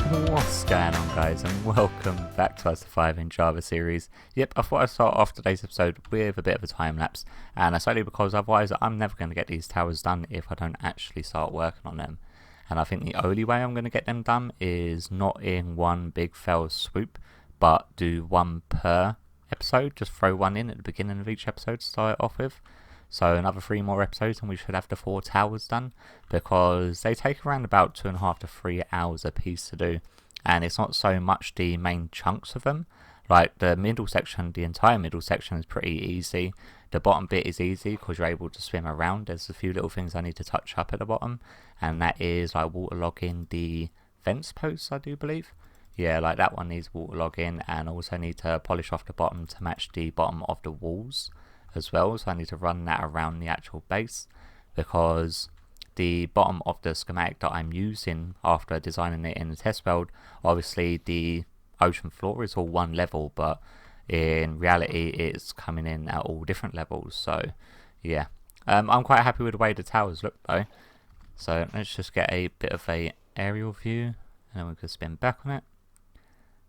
What's going on, guys, and welcome back to us the 5 in Java series. Yep, I thought I'd start off today's episode with a bit of a time lapse, and that's only because otherwise I'm never going to get these towers done if I don't actually start working on them. And I think the only way I'm going to get them done is not in one big fell swoop, but do one per episode. Just throw one in at the beginning of each episode to start it off with. So another 3 more episodes and we should have the 4 towers done, because they take around about 2.5 to 3 hours a piece to do, and it's not so much the main chunks of them. Like the middle section, the entire middle section is pretty easy. The bottom bit is easy because you're able to swim around. There's a few little things I need to touch up at the bottom, and that is like waterlogging the fence posts, I do believe. Yeah, like that one needs waterlogging, and also need to polish off the bottom to match the bottom of the walls as well, so I need to run that around the actual base, because the bottom of the schematic that I'm using after designing it in the test world, obviously the ocean floor is all one level, but in reality it's coming in at all different levels. So yeah, I'm quite happy with the way the towers look though. So let's just get a bit of a aerial view and then we can spin back on it.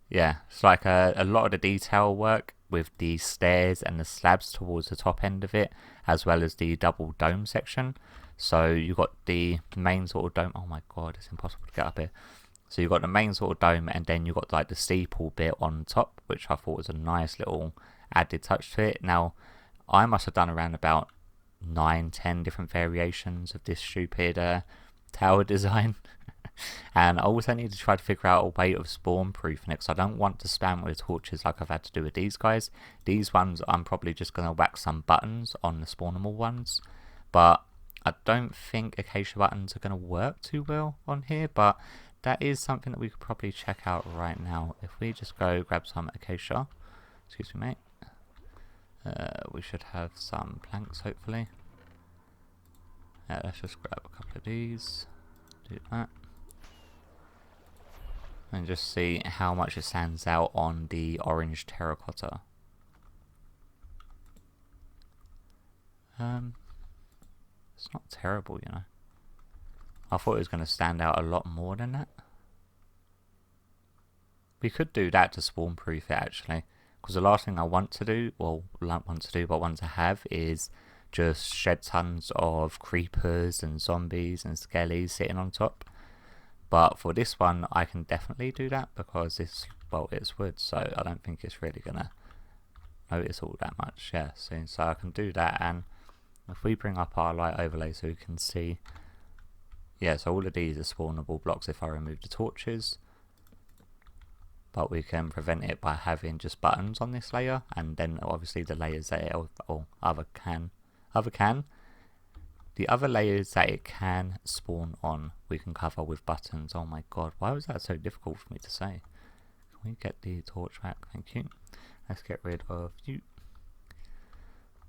Yeah, it's like a lot of the detail work with the stairs and the slabs towards the top end of it, as well as the double dome section. So you got the main sort of dome. Oh my god, it's impossible to get up here. So you got the main sort of dome, and then you got like the steeple bit on top, which I thought was a nice little added touch to it. Now, I must have done around about 9-10 different variations of this stupid tower design. And I also need to try to figure out a way of spawn proofing it, because I don't want to spam with torches like I've had to do with these guys. These ones I'm probably just going to whack some buttons on the spawnable ones, but I don't think acacia buttons are going to work too well on here. But that is something that we could probably check out right now. If we just go grab some acacia, excuse me mate, we should have some planks hopefully. Let's just grab a couple of these, do that, and just see how much it stands out on the orange terracotta. It's not terrible, you know. I thought it was going to stand out a lot more than that. We could do that to spawn proof it actually, because the last thing I want to do, well, not want to do, but want to have is just shed tons of creepers and zombies and skellies sitting on top. But for this one, I can definitely do that because it's, well, it's wood, so I don't think it's really gonna notice all that much. Yeah, so I can do that. And if we bring up our light overlay so we can see, yeah, so all of these are spawnable blocks if I remove the torches, but we can prevent it by having just buttons on this layer, and then obviously the layers that the other layers that it can spawn on, we can cover with buttons. Oh my god, why was that so difficult for me to say? Can we get the torch back? Thank you. Let's get rid of you.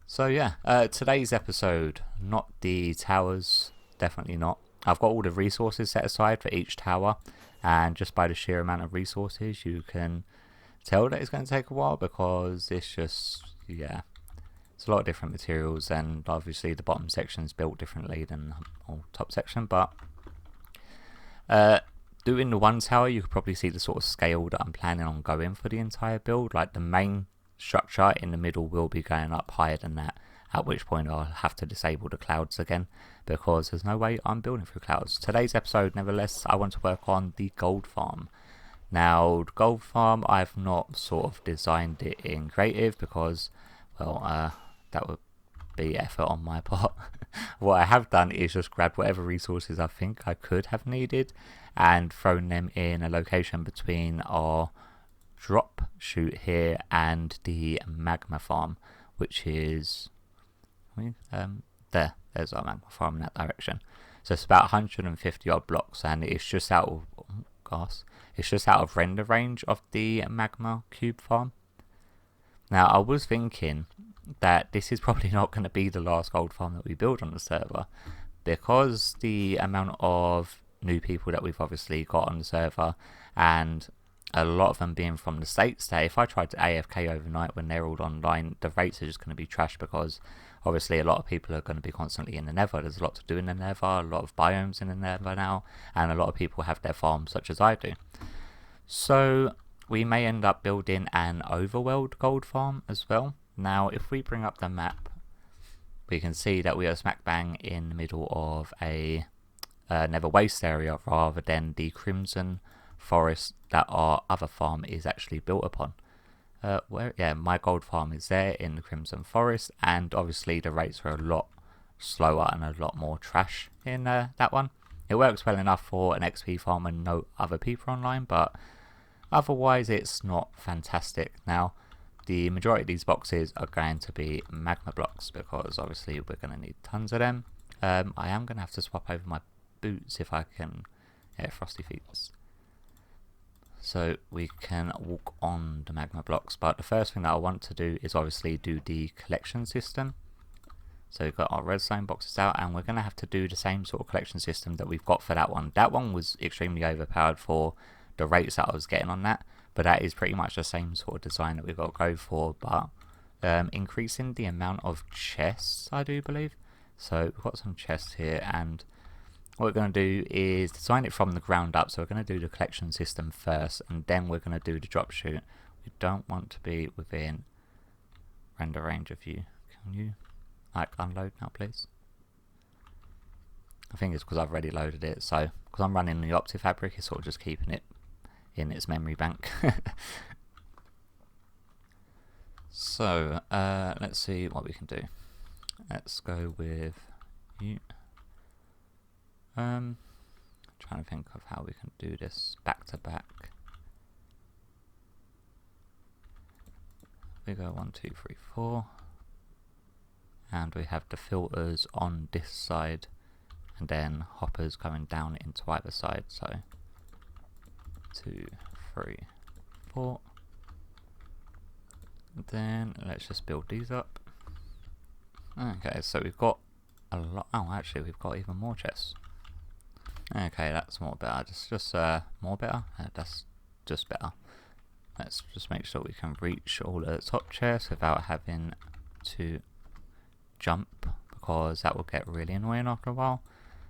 So yeah, today's episode, not the towers, definitely not. I've got all the resources set aside for each tower, and just by the sheer amount of resources you can tell that it's going to take a while, because it's just, yeah, it's a lot of different materials, and obviously the bottom section is built differently than the top section. But doing the one tower, you could probably see the sort of scale that I'm planning on going for the entire build. Like the main structure in the middle will be going up higher than that, at which point I'll have to disable the clouds again, because there's no way I'm building through clouds. Today's episode, nevertheless, I want to work on the gold farm. Now, the gold farm, I've not sort of designed it in creative because, well, that would be effort on my part. What I have done is just grabbed whatever resources I think I could have needed and thrown them in a location between our drop chute here and the magma farm, which is there's our magma farm in that direction. So it's about 150 odd blocks, and it's just out of it's just out of render range of the magma cube farm. Now I was thinking that this is probably not going to be the last gold farm that we build on the server, because the amount of new people that we've obviously got on the server, and a lot of them being from the States, that if I tried to AFK overnight when they're all online, the rates are just going to be trash, because obviously a lot of people are going to be constantly in the nether. There's a lot to do in the nether, a lot of biomes in the nether now, and a lot of people have their farms such as I do. So we may end up building an overworld gold farm as well. Now if we bring up the map, we can see that we are smack bang in the middle of a nether waste area rather than the crimson forest that our other farm is actually built upon. My gold farm is there in the crimson forest, and obviously the rates are a lot slower and a lot more trash in that one. It works well enough for an XP farm and no other people online, but otherwise it's not fantastic. Now the majority of these boxes are going to be magma blocks because obviously we're going to need tons of them. I am going to have to swap over my boots if I can. Yeah, frosty feet. So we can walk on the magma blocks, but the first thing that I want to do is obviously do the collection system. So we've got our redstone boxes out, and we're going to have to do the same sort of collection system that we've got for that one. That one was extremely overpowered for the rates that I was getting on that, but that is pretty much the same sort of design that we've got to go for, but increasing the amount of chests, I do believe. So we've got some chests here, and what we're going to do is design it from the ground up. So we're going to do the collection system first, and then we're going to do the drop chute. We don't want to be within render range of you. Can you unload now, please? I think it's because I've already loaded it. So because I'm running the Opti fabric, it's sort of just keeping it in its memory bank. So let's see what we can do. Let's go with you. Trying to think of how we can do this back to back. We go 1, 2, 3, 4, and we have the filters on this side, and then hoppers coming down into either side. So 2, 3, 4. Then let's just build these up. Okay, so we've got a lot. Oh, actually, we've got even more chests. Okay, that's more better. Just more better. That's just better. Let's just make sure we can reach all the top chests without having to jump, because that will get really annoying after a while.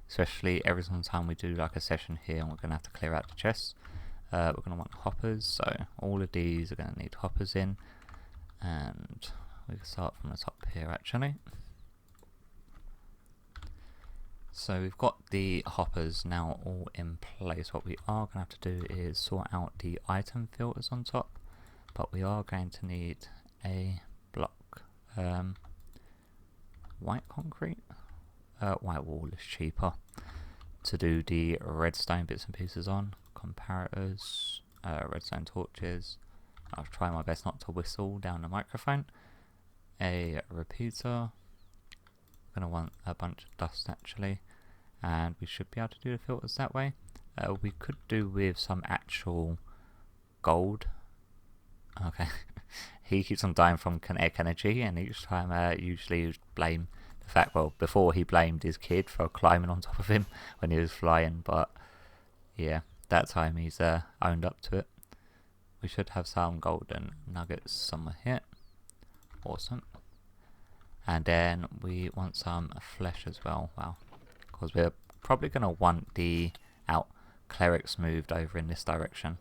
Especially every single time we do like a session here, and we're gonna have to clear out the chests. We're gonna want hoppers, so all of these are gonna need hoppers in, and we can start from the top here actually. So we've got the hoppers now all in place. What we are going to have to do is sort out the item filters on top, but we are going to need a block. White concrete? White wall is cheaper to do the redstone bits and pieces on. Comparators, redstone torches. I'll try my best not to whistle down the microphone. A repeater. Going to want a bunch of dust actually, and we should be able to do the filters that way. We could do with some actual gold. Okay. He keeps on dying from kinetic energy, and each time usually blame the fact, well, before he blamed his kid for climbing on top of him when he was flying, but yeah, that time he's owned up to it. We should have some golden nuggets somewhere here. Awesome. And then we want some flesh as well. Wow. Because we're probably going to want the clerics moved over in this direction.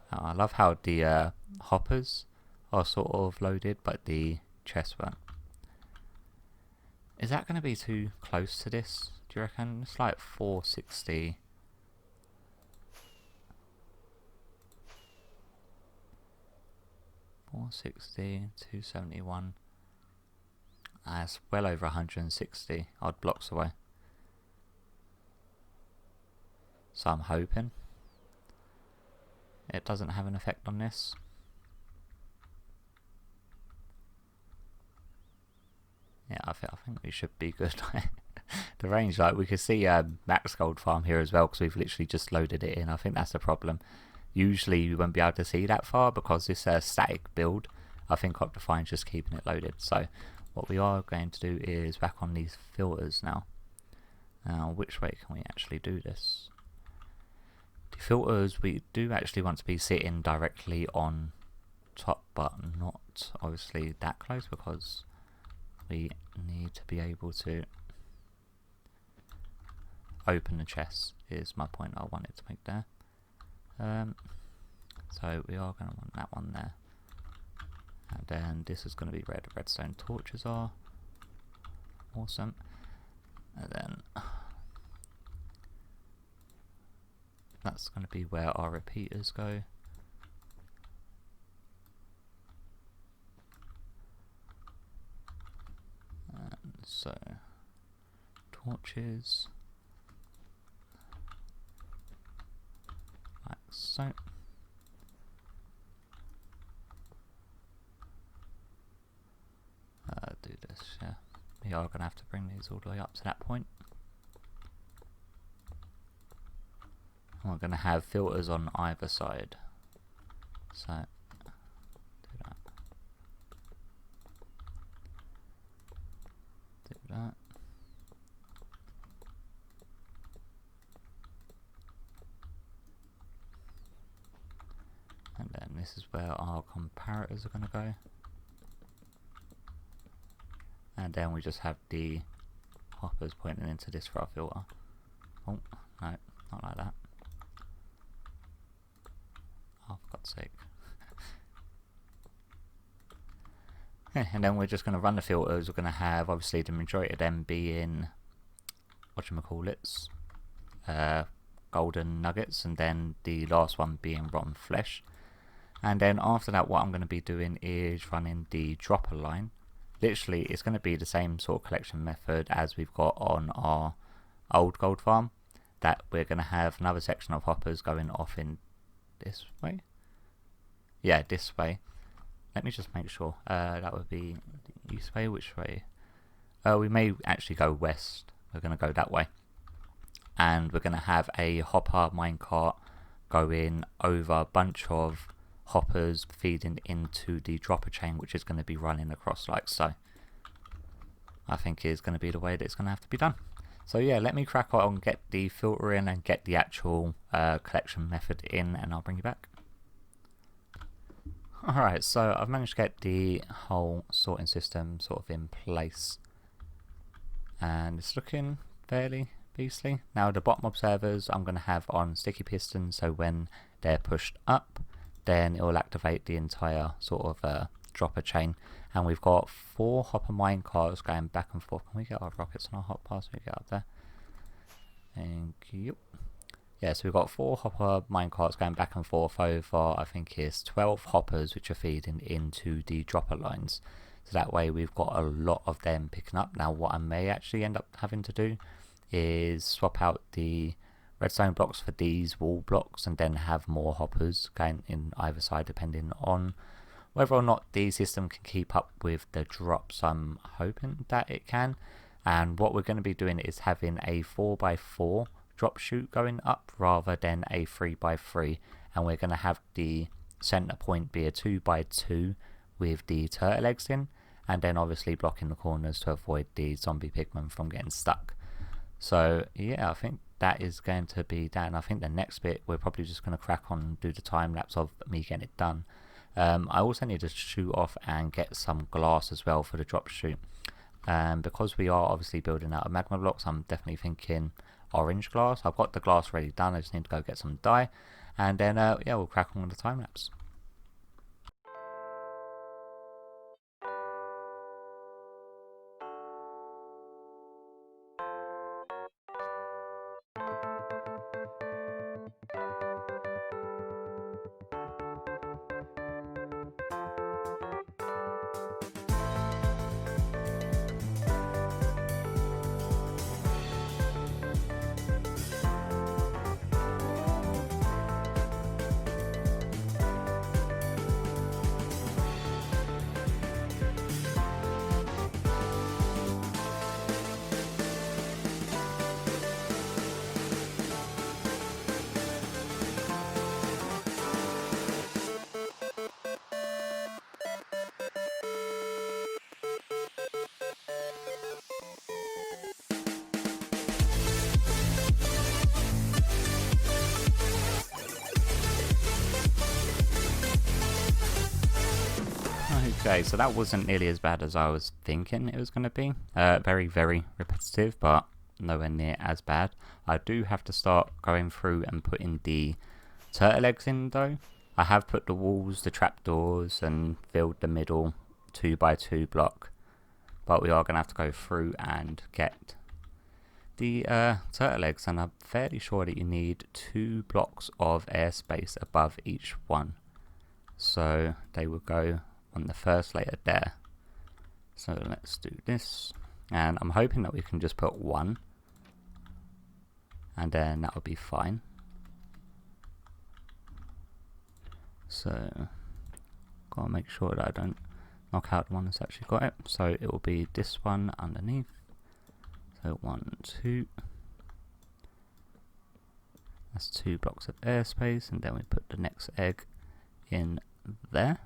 I love how the hoppers are sort of loaded, but the chests weren't. Is that going to be too close to this, do you reckon? It's like 460. $460, 271. It's well over 160 odd blocks away. So I'm hoping it doesn't have an effect on this. Yeah, I think we should be good. The range, like we could see max gold farm here as well, because we've literally just loaded it in. I think that's the problem. Usually you won't be able to see that far because this static build. I think Optifine's just keeping it loaded. So what we are going to do is back on these filters now. Now, which way can we actually do this? The filters, we do actually want to be sitting directly on top, but not obviously that close, because we need to be able to open the chest, is my point I wanted to make there. So we are going to want that one there. And then this is going to be where the redstone torches are. Awesome. And then that's going to be where our repeaters go. And so torches like so. Do this, yeah. We are going to have to bring these all the way up to that point. And we're going to have filters on either side. So, do that. Do that. And then this is where our comparators are going to go. And then we just have the hoppers pointing into this for our filter. Oh, no, not like that. Oh, for God's sake. Okay, and then we're just going to run the filters. We're going to have, obviously, the majority of them being, whatchamacallits, golden nuggets, and then the last one being rotten flesh. And then after that, what I'm going to be doing is running the dropper line. Literally, it's going to be the same sort of collection method as we've got on our old gold farm. That we're going to have another section of hoppers going off in this way. Yeah, this way. Let me just make sure. That would be east way. Which way? We may actually go west. We're going to go that way. And we're going to have a hopper minecart going over a bunch of hoppers feeding into the dropper chain, which is going to be running across like so. I think is going to be the way that it's going to have to be done. So yeah, let me crack on, get the filter in and get the actual collection method in, and I'll bring you back. Alright, so I've managed to get the whole sorting system sort of in place, and it's looking fairly beastly. Now the bottom observers I'm going to have on sticky pistons, so when they're pushed up, then it will activate the entire sort of dropper chain. And we've got 4 hopper mine cars going back and forth. Can we get our rockets on our hot pass? We get up there. Thank you. Yeah, so we've got 4 hopper mine carts going back and forth over, I think it's 12 hoppers which are feeding into the dropper lines. So that way we've got a lot of them picking up. Now what I may actually end up having to do is swap out the redstone blocks for these wall blocks and then have more hoppers going in either side depending on whether or not the system can keep up with the drops. I'm hoping that it can, and what we're going to be doing is having a 4x4 drop chute going up rather than a 3x3, and we're going to have the center point be a 2x2 with the turtle eggs in, and then obviously blocking the corners to avoid the zombie pigmen from getting stuck. So yeah, I think that is going to be that, and I think the next bit we're probably just going to crack on and do the time lapse of me getting it done. I also need to shoot off and get some glass as well for the drop chute, because we are obviously building out of magma blocks. I'm definitely thinking orange glass. I've got the glass ready done, I just need to go get some dye, and then yeah, we'll crack on with the time lapse. Okay, so that wasn't nearly as bad as I was thinking it was going to be. Very, very repetitive, but nowhere near as bad. I do have to start going through and putting the turtle eggs in though. I have put the walls, the trapdoors, and filled the middle 2x2 block, but we are going to have to go through and get the turtle eggs, and I'm fairly sure that you need 2 blocks of airspace above each one, so they will go on the first layer there. So let's do this, and I'm hoping that we can just put 1, and then that will be fine. So gotta make sure that I don't knock out the one that's actually got it. So it will be this one underneath. So 1, 2. That's 2 blocks of airspace, and then we put the next egg in there.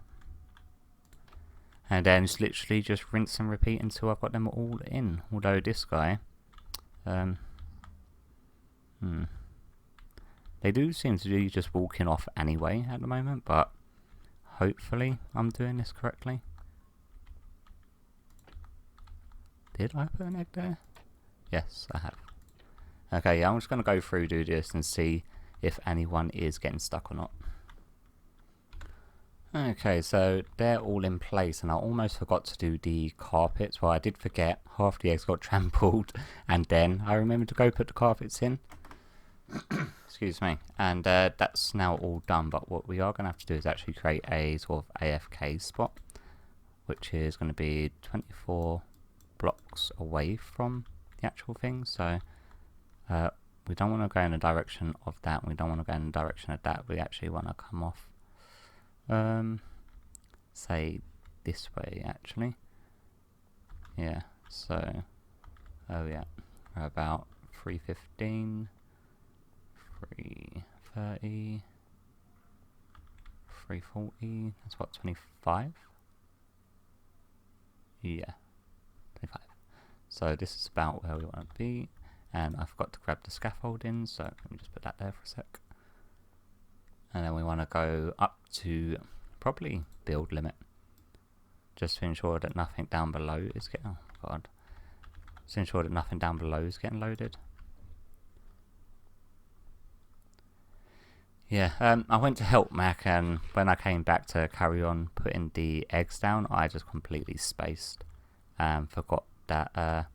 And then it's literally just rinse and repeat until I've got them all in. Although this guy, they do seem to be just walking off anyway at the moment, but hopefully I'm doing this correctly. Did I put an egg there? Yes, I have. Okay, yeah, I'm just going to go through, do this, and see if anyone is getting stuck or not. Okay, so they're all in place, and I almost forgot to do the carpets. Well, I did forget, half the eggs got trampled, and then I remembered to go put the carpets in. Excuse me. And that's now all done, but what we are going to have to do is actually create a sort of AFK spot, which is going to be 24 blocks away from the actual thing. So we don't want to go in the direction of that, we don't want to go in the direction of that, we actually want to come off say this way actually. Yeah, so oh yeah, we're about 315, 330, 340, that's what, 25? Yeah, 25. So this is about where we want to be, and I forgot to grab the scaffolding, so let me just put that there for a sec. And then we want to go up to probably build limit, just to ensure that nothing down below is getting, oh god, just ensure that nothing down below is getting loaded. Yeah, I went to help Mac, and when I came back to carry on putting the eggs down, I just completely spaced and forgot that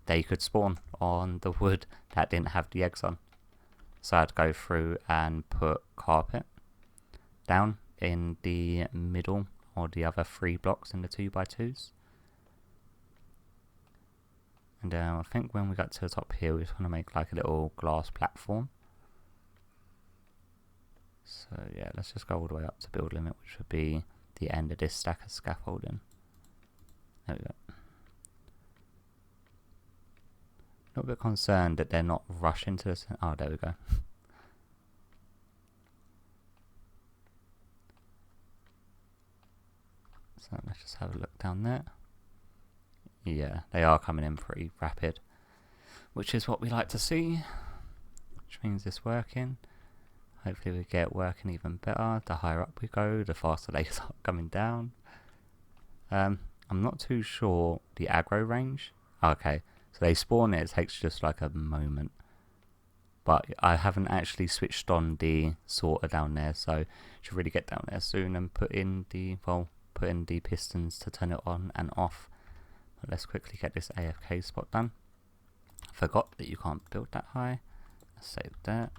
they could spawn on the wood that didn't have the eggs on. So I had to go through and put carpet down in the middle, or the other 3 blocks in the 2x2s. And I think when we got to the top here, we just want to make like a little glass platform. So yeah, let's just go all the way up to build limit, which would be the end of this stack of scaffolding. There we go. A little bit concerned that they're not rushing to this. Oh, there we go. So let's just have a look down there. Yeah, they are coming in pretty rapid, which is what we like to see, which means it's working. Hopefully we get working even better. The higher up we go, the faster they start coming down. I'm not too sure the aggro range. Okay, so they spawn it takes just like a moment, but I haven't actually switched on the sorter down there, so should really get down there soon and put in the pistons to turn it on and off. But let's quickly get this AFK spot done. Forgot that you can't build that high. Let's save that.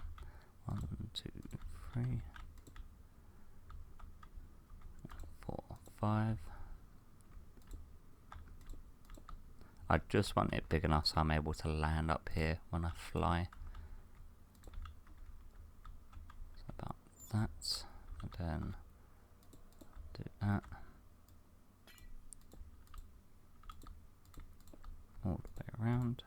1, 2, 3, 4, 5. I just want it big enough so I'm able to land up here when I fly. So about that, and then do that all the way around.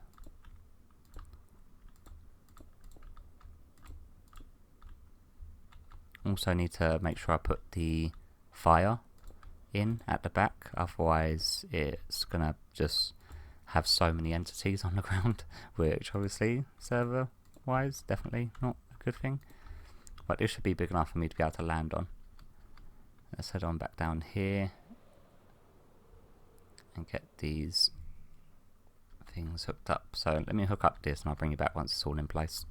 Also need to make sure I put the fire in at the back, otherwise it's gonna just have so many entities on the ground, which obviously server wise definitely not a good thing, but this should be big enough for me to be able to land on. Let's head on back down here and get these things hooked up. So let me hook up this and I'll bring you back once it's all in place.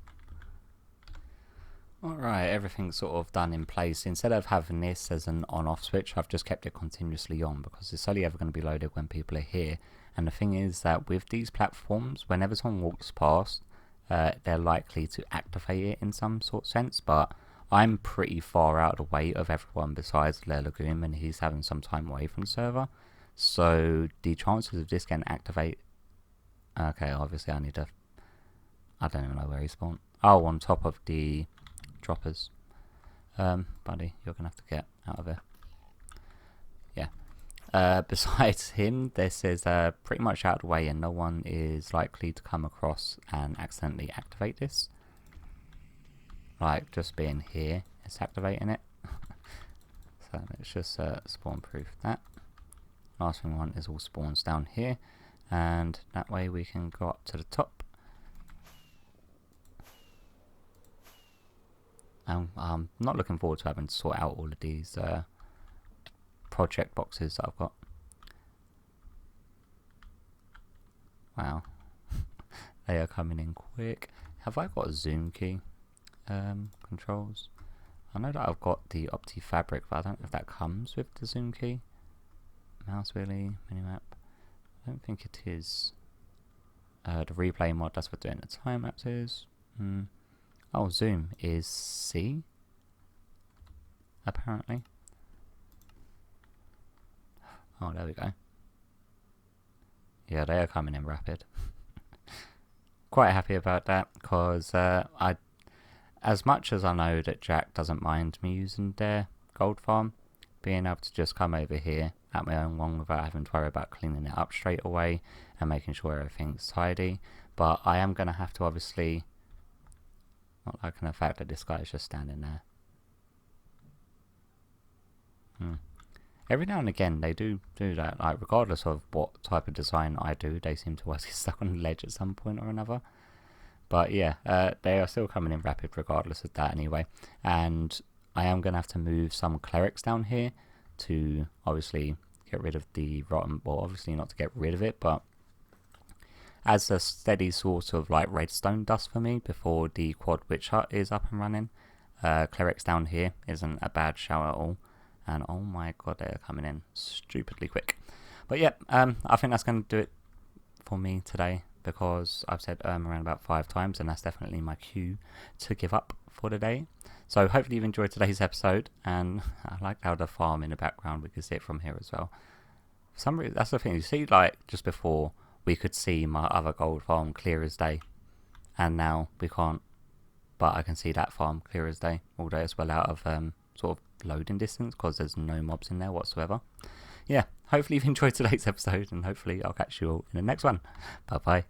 Alright, everything's sort of done in place. Instead of having this as an on-off switch, I've just kept it continuously on because it's only ever going to be loaded when people are here. And the thing is that with these platforms, whenever someone walks past, they're likely to activate it in some sort of sense, but I'm pretty far out of the way of everyone besides Lagoon, and he's having some time away from the server. So the chances of this getting activate... Okay, obviously I need to... I don't even know where he spawned. Oh, on top of the droppers. Buddy, you're gonna have to get out of here. Yeah. Besides him, this is pretty much out of the way, and no one is likely to come across and accidentally activate this. Like, just being here is activating it. So let's just spawn proof that. Last thing we want is all spawns down here, and that way we can go up to the top. I'm not looking forward to having to sort out all of these project boxes that I've got. Wow. They are coming in quick. Have I got a zoom key controls? I know that I've got the Opti fabric, but I don't know if that comes with the zoom key. Mouse wheelie, minimap. I don't think it is. The replay mod, that's for doing the time lapses. Oh, zoom is C, apparently. Oh, there we go. Yeah, they are coming in rapid. Quite happy about that, because as much as I know that Jack doesn't mind me using their gold farm, being able to just come over here at my own one without having to worry about cleaning it up straight away and making sure everything's tidy. But I am going to have to obviously... Not liking the fact that this guy is just standing there. Every now and again they do that, like regardless of what type of design I do, they seem to always get stuck on the ledge at some point or another. But yeah, they are still coming in rapid regardless of that anyway. And I am going to have to move some clerics down here to obviously get rid of the rotten, well obviously not to get rid of it, but as a steady sort of like redstone dust for me before the quad witch hut is up and running. Clerics down here isn't a bad shout at all. And oh my god, they are coming in stupidly quick. But yeah, I think that's going to do it for me today, because I've said around about 5 times, and that's definitely my cue to give up for the day. So hopefully you've enjoyed today's episode, and I like how the farm in the background, we can see it from here as well. For some reason, that's the thing, you see, like just before we could see my other gold farm clear as day, and now we can't, but I can see that farm clear as day, although it's well out of sort of loading distance because there's no mobs in there whatsoever. Yeah, hopefully you've enjoyed today's episode, and hopefully I'll catch you all in the next one. Bye bye.